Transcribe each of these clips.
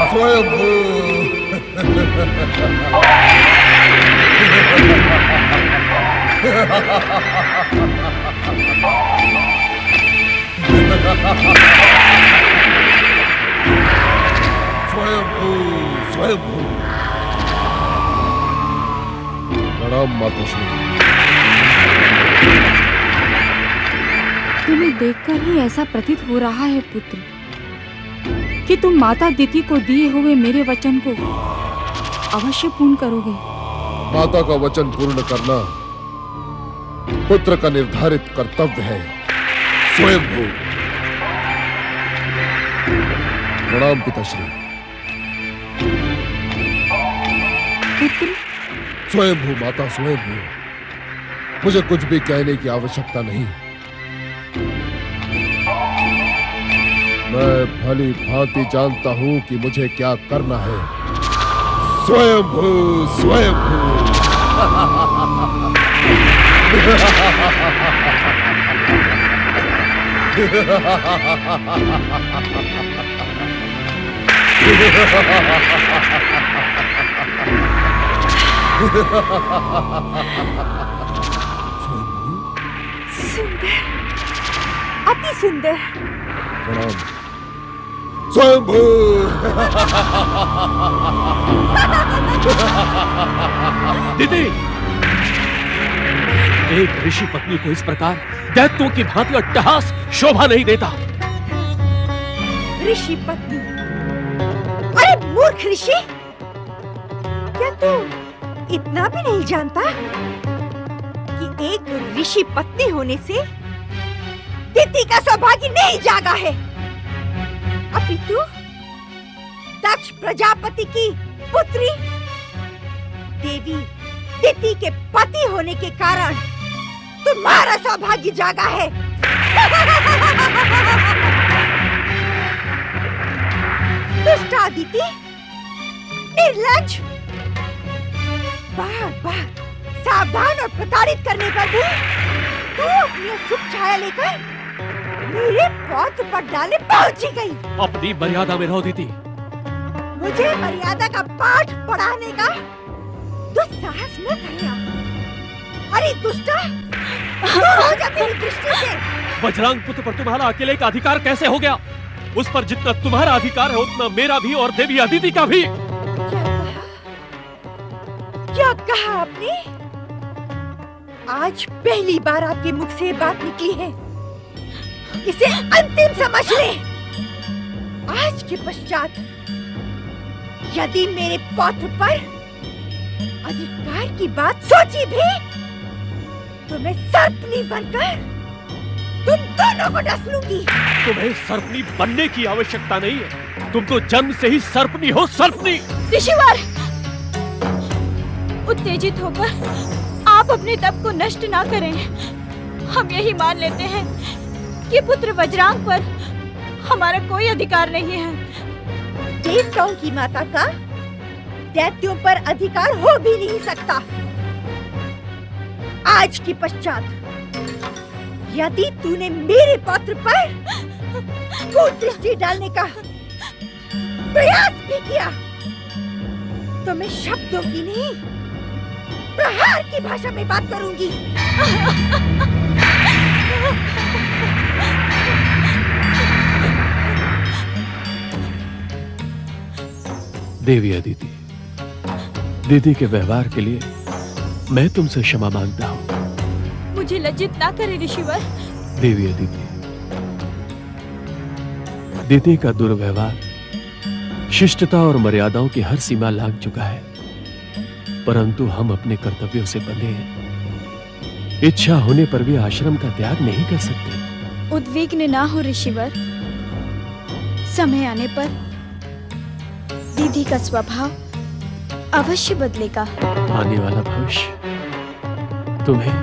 स्वयंभू। स्वयंभू, स्वयंभू। प्रणाम माताश्री। तुम्हें देखकर ही ऐसा प्रतीत हो रहा है पुत्र कि तुम माता दिति को दिए हुए मेरे वचन को अवश्य पूर्ण करोगे। माता का वचन पूर्ण करना पुत्र का निर्धारित कर्तव्य है। स्वयंभू। प्रणाम पिताश्री। पुत्र। स्वयंभू माता, स्वयंभू। मुझे कुछ भी कहने की आवश्यकता नहीं। मैं भली भांति जानता हूं कि मुझे क्या करना है। स्वयंभू, स्वयंभू। सुंदर, अति सुंदर। प्रणाम। स्वयंभू। दीदी, एक ऋषि पत्नी को इस प्रकार दैत्यों की भांति अट्टहास शोभा नहीं देता। ऋषि पत्नी? अरे मूर्ख ऋषि, क्या तू इतना भी नहीं जानता कि एक ऋषि पत्नी होने से दिति का सौभाग्य नहीं जागा है, अपितु दक्ष प्रजापति की पुत्री देवी दिति के पति होने के कारण तुम्हारा सौभाग्य जागा है। दुष्ट आदिति, निर्लज्ज, बार बार सावधान और प्रताड़ित करने पर भी तू अपनी शुभ छाया लेकर मेरे पौध पर डाले पहुंची गई। अपनी मर्यादा में रहो दीदी। मुझे मर्यादा का पाठ पढ़ाने का दुस्साहस न करना। अरे दुष्टा, दूर हो जा मेरी दृष्टि से। वज्रांग पुत्र पर तुम्हारा अकेले का अधिकार कैसे हो गया? उस पर जितना तुम्हारा अधिकार है उतना मेरा भी और देवी अदिति का भी। क्या कहा आपने? आज पहली बार आपके मुख से बात निकली है। इसे अंतिम समझ ले। आज के पश्चात यदि मेरे पौत्र पर अधिकार की बात सोची भी तो मैं सर्पनी बनकर तुम दोनों को डस लूंगी। तुम्हें सर्पनी बनने की आवश्यकता नहीं है। तुम तो जन्म से ही सर्पनी हो, सर्पनी। ऋषिवर, उत्तेजित होकर आप अपने तप को नष्ट ना करें। हम यही मान लेते हैं कि पुत्र वज्रांग पर हमारा कोई अधिकार नहीं है। देवताओं की माता का दैत्यों पर अधिकार हो भी नहीं सकता। आज के पश्चात यदि तूने मेरे पौत्र पर कुदृष्टि डालने का प्रयास भी किया तो मैं शब्दों की नहीं प्रहार की भाषा में बात करूंगी। देवी अदिति, दीदी के व्यवहार के लिए मैं तुमसे क्षमा मांगता हूँ। मुझे लज्जित ना करें ऋषिवर। देवी अदिति, दीदी का दुर्व्यवहार शिष्टता और मर्यादाओं की हर सीमा लांघ चुका है, परंतु हम अपने कर्तव्यों से बंधे हैं। इच्छा होने पर भी आश्रम का त्याग नहीं कर सकते। उद्विग्न ना हो ऋषिवर। समय आने पर दीदी का स्वभाव अवश्य बदलेगा। आने वाला भविष्य तुम्हें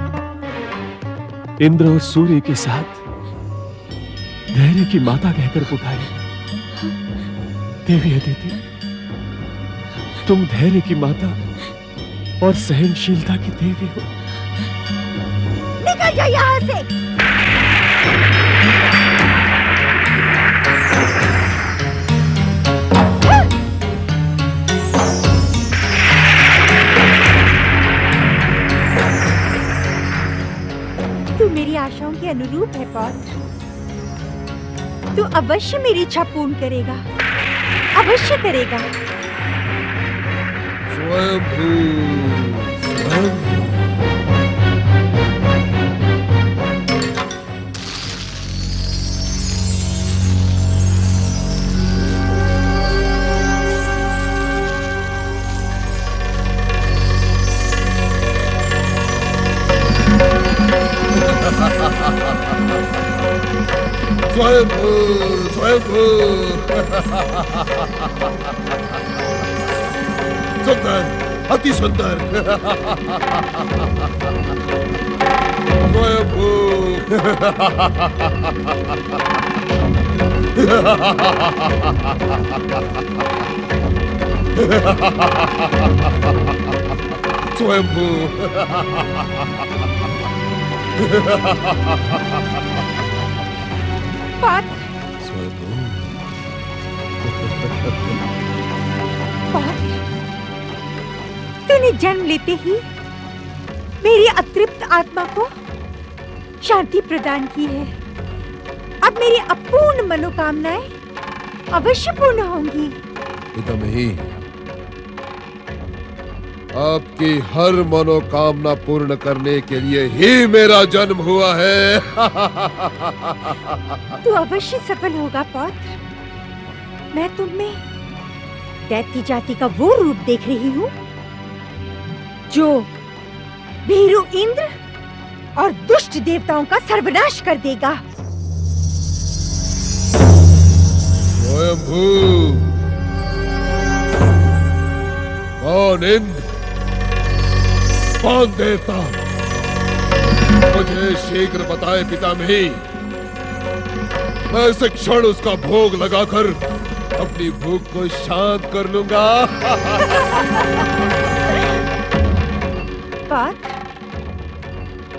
इंद्र और सूर्य के साथ धैर्य की माता कहकर पुकारेगा। देवी अदिति, तुम धैर्य की माता और सहनशीलता की देवी हो। निकल जा यहाँ से। तू मेरी आशाओं के अनुरूप है पौत्र। तू अवश्य मेरी इच्छा पूर्ण करेगा, अवश्य करेगा। स्वयंभू, स्वयंभू। स्वयंभू, स्वयंभू। सुंदर, अति सुंदर। स्वयंभू। स्वयंभू। पात्र, पात्र, तूने जन्म लेते ही मेरी अतृप्त आत्मा को शांति प्रदान की है। अब मेरी अपूर्ण मनोकामनाएं अवश्य पूर्ण होंगी। पितामही, आपकी हर मनोकामना पूर्ण करने के लिए ही मेरा जन्म हुआ है। तू अवश्य सफल होगा पौत्र। मैं तुम में दैत्य जाति का वो रूप देख रही हूँ जो भीरू इंद्र और दुष्ट देवताओं का सर्वनाश कर देगा। स्वयंभू। कौन इंद्र, कौन देवता, मुझे शीघ्र बताए पितामही। मैं इस क्षण उसका भोग लगाकर अपनी भूख को शांत कर लूंगा।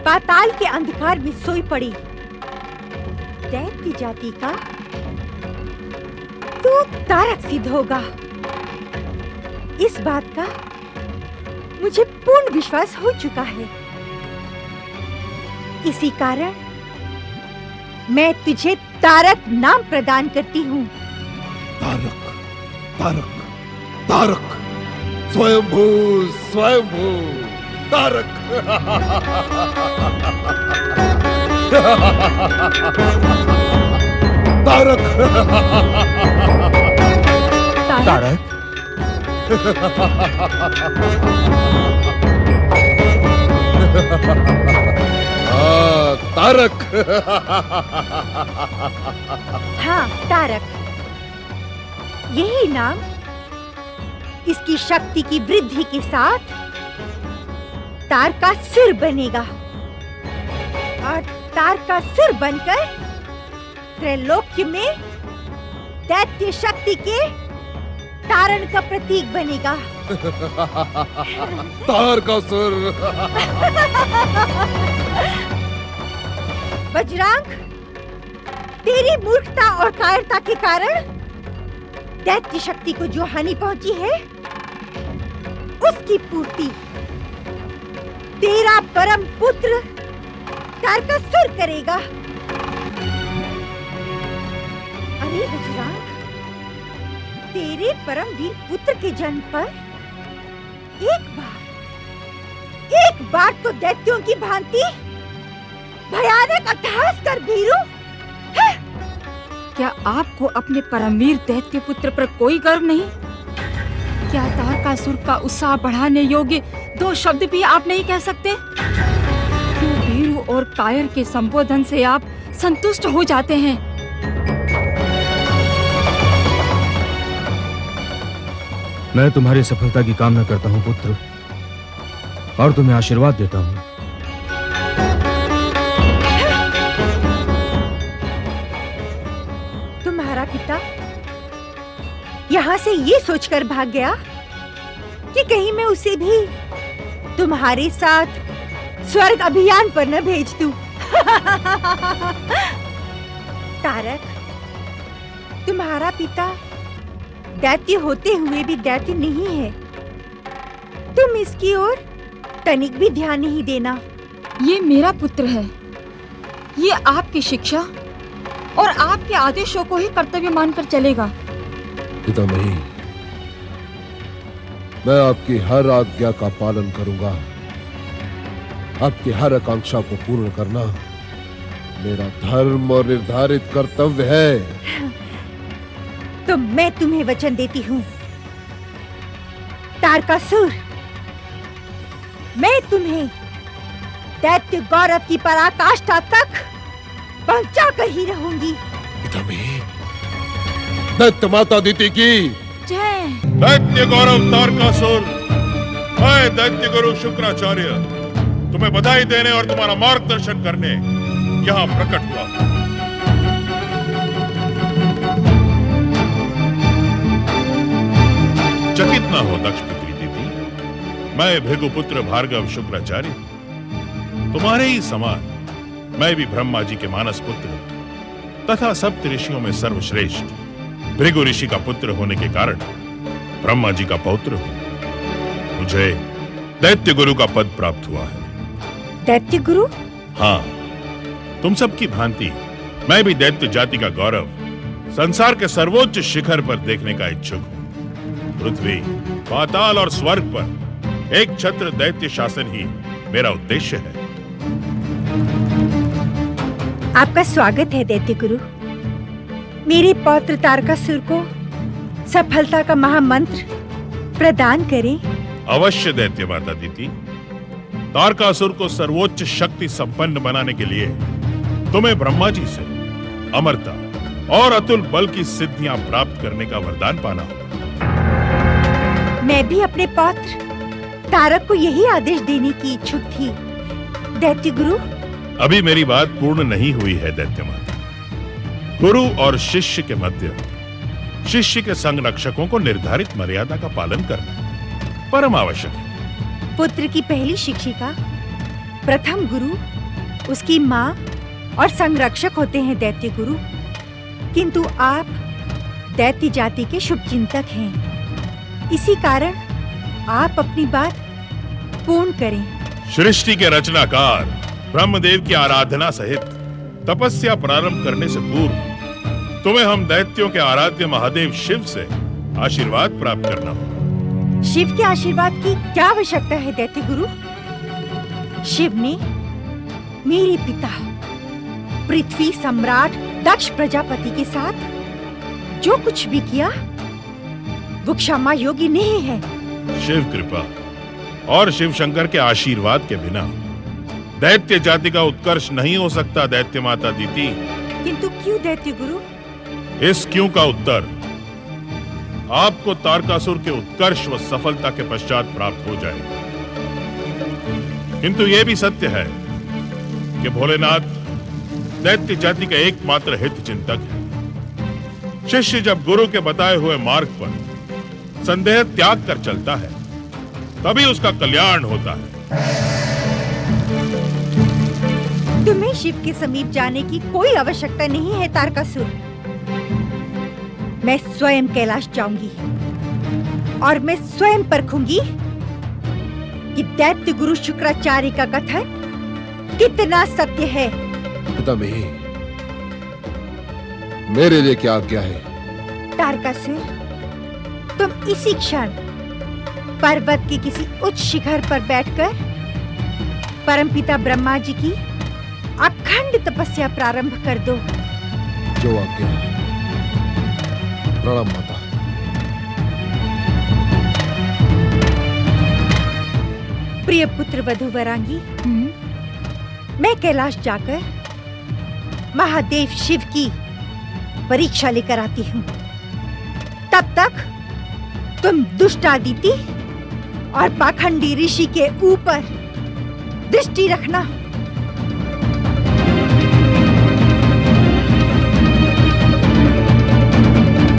पाताल के अंधकार में सोई पड़ी दैत्य जाति का तू तारक सिद्ध होगा, इस बात का मुझे पूर्ण विश्वास हो चुका है। इसी कारण मैं तुझे तारक नाम प्रदान करती हूँ। तारक, तारक, तारक। स्वयंभू, स्वयंभू, तारक। तारक। तारक। तारक। हाँ, तारक। यही नाम इसकी शक्ति की वृद्धि के साथ तार का सिर बनेगा और तार का सिर बनकर त्रैलोक्य में दैत्य शक्ति के तारण का प्रतीक बनेगा। तार का सिर। वज्रांग, तेरी मूर्खता और कायरता के कारण दैत्य शक्ति को जो हानि पहुंची है, उसकी पूर्ति तेरा परम पुत्र तारकासुर करेगा। अरे वज्रांग, तेरे परम वीर पुत्र के जन्म पर एक बार तो दैत्यों की भांति भयानक अट्टहास कर भीरू। क्या आपको अपने परमवीर दैत्य पुत्र पर कोई गर्व नहीं? क्या तारकासुर का उत्साह बढ़ाने योग्य दो शब्द भी आप नहीं कह सकते? क्यों भीरू और कायर के संबोधन से आप संतुष्ट हो जाते हैं? मैं तुम्हारी सफलता की कामना करता हूँ पुत्र, और तुम्हें आशीर्वाद देता हूँ। तुम्हारा पिता यहाँ से ये सोचकर भाग गया कि कहीं मैं उसे भी तुम्हारे साथ स्वर्ग अभियान पर न भेज दूं। तारक, तुम्हारा पिता दैत्य होते हुए भी दैत्य नहीं है। तुम इसकी ओर तनिक भी ध्यान नहीं देना। ये मेरा पुत्र है। ये आपकी शिक्षा और आपके आदेशों को ही कर्तव्य मानकर चलेगा। पितामही, मैं आपकी हर आज्ञा का पालन करूंगा। आपकी हर आकांक्षा को पूर्ण करना मेरा धर्म और निर्धारित कर्तव्य है। तो मैं तुम्हें वचन देती हूँ, तारकासुर, मैं तुम्हें दैत्य गौरव की पराकाष्ठा तक पहुंचा कर ही रहूंगी। पितामही, दैत्य माता अदिति की जय। दैत्य गौरव तारकासुर, मैं दैत्य गुरु शुक्राचार्य तुम्हें बधाई देने और तुम्हारा मार्गदर्शन करने यहाँ प्रकट हुआ। चकित न हो दक्ष पुत्री दीदी, मैं भृगुपुत्र भार्गव शुक्राचार्य तुम्हारे ही समान मैं भी ब्रह्मा जी के मानस पुत्र तथा सप्त ऋषियों में सर्वश्रेष्ठ भृगु ऋषि का पुत्र होने के कारण ब्रह्मा जी का पौत्र हूं। मुझे दैत्य गुरु का पद प्राप्त हुआ है। दैत्य गुरु? हाँ, तुम सबकी भांति मैं भी दैत्य जाति का गौरव संसार के सर्वोच्च शिखर पर देखने का इच्छुक हूँ। पृथ्वी, पाताल और स्वर्ग पर एक छत्र दैत्य शासन ही मेरा उद्देश्य है। आपका स्वागत है दैत्य गुरु। मेरे पौत्र तारकासुर को सफलता का महामंत्र प्रदान करें। अवश्य दैत्य माता दीदी। तारकासुर को सर्वोच्च शक्ति संपन्न बनाने के लिए तुम्हें ब्रह्मा जी से अमरता और अतुल बल की सिद्धियां प्राप्त करने का वरदान पाना होगा। मैं भी अपने पौत्र तारक को यही आदेश देने की इच्छुक थी दैत्य गुरु। अभी मेरी बात पूर्ण नहीं हुई है दैत्य माता। गुरु और शिष्य के मध्य शिष्य के संग रक्षकों को निर्धारित मर्यादा का पालन करना परम आवश्यक है। पुत्र की पहली शिक्षिका, प्रथम गुरु, उसकी माँ और संरक्षक होते हैं दैत्य गुरु। किंतु आप दैत्य जाति के शुभचिंतक हैं। इसी कारण आप अपनी बात पूर्ण करें। सृष्टि के रचनाकार ब्रह्मदेव की आराधना सहित तपस्या प्रारंभ करने से पूर्व तुम्हें हम दैत्यों के आराध्य महादेव शिव से आशीर्वाद प्राप्त करना होगा। शिव के आशीर्वाद की क्या आवश्यकता है दैत्य गुरु? शिव ने मेरे पिता पृथ्वी सम्राट दक्ष प्रजापति के साथ जो कुछ भी किया वो क्षमा योग्य नहीं है। शिव कृपा और शिव शंकर के आशीर्वाद के बिना दैत्य जाति का उत्कर्ष नहीं हो सकता दैत्य माता दीदी। किंतु क्यों दैत्य गुरु? इस क्यों का उत्तर आपको तारकासुर के उत्कर्ष व सफलता के पश्चात प्राप्त हो जाएगा। किंतु यह भी सत्य है कि भोलेनाथ दैत्य जाति का एकमात्र हित चिंतक है। शिष्य जब गुरु के बताए हुए मार्ग पर संदेह त्याग कर चलता है तभी उसका कल्याण होता है। तुम्हें शिव के समीप जाने की कोई आवश्यकता नहीं है तारकासुर। मैं स्वयं कैलाश जाऊंगी और मैं स्वयं परखूंगी कि दैत्य गुरु शुक्राचार्य का कथन कितना सत्य है। पितामही, मेरे लिए क्या आज्ञा है? तारकासुर, तुम इसी क्षण पर्वत के किसी उच्च शिखर पर बैठकर परमपिता ब्रह्मा जी की अखंड तपस्या प्रारंभ कर दो। जो आज्ञा। प्रणाम माता। प्रिय पुत्र वधू वरांगी, मैं कैलाश जाकर महादेव शिव की परीक्षा लेकर आती हूँ। तब तक तुम दुष्ट अदिति और पाखंडी ऋषि के ऊपर दृष्टि रखना।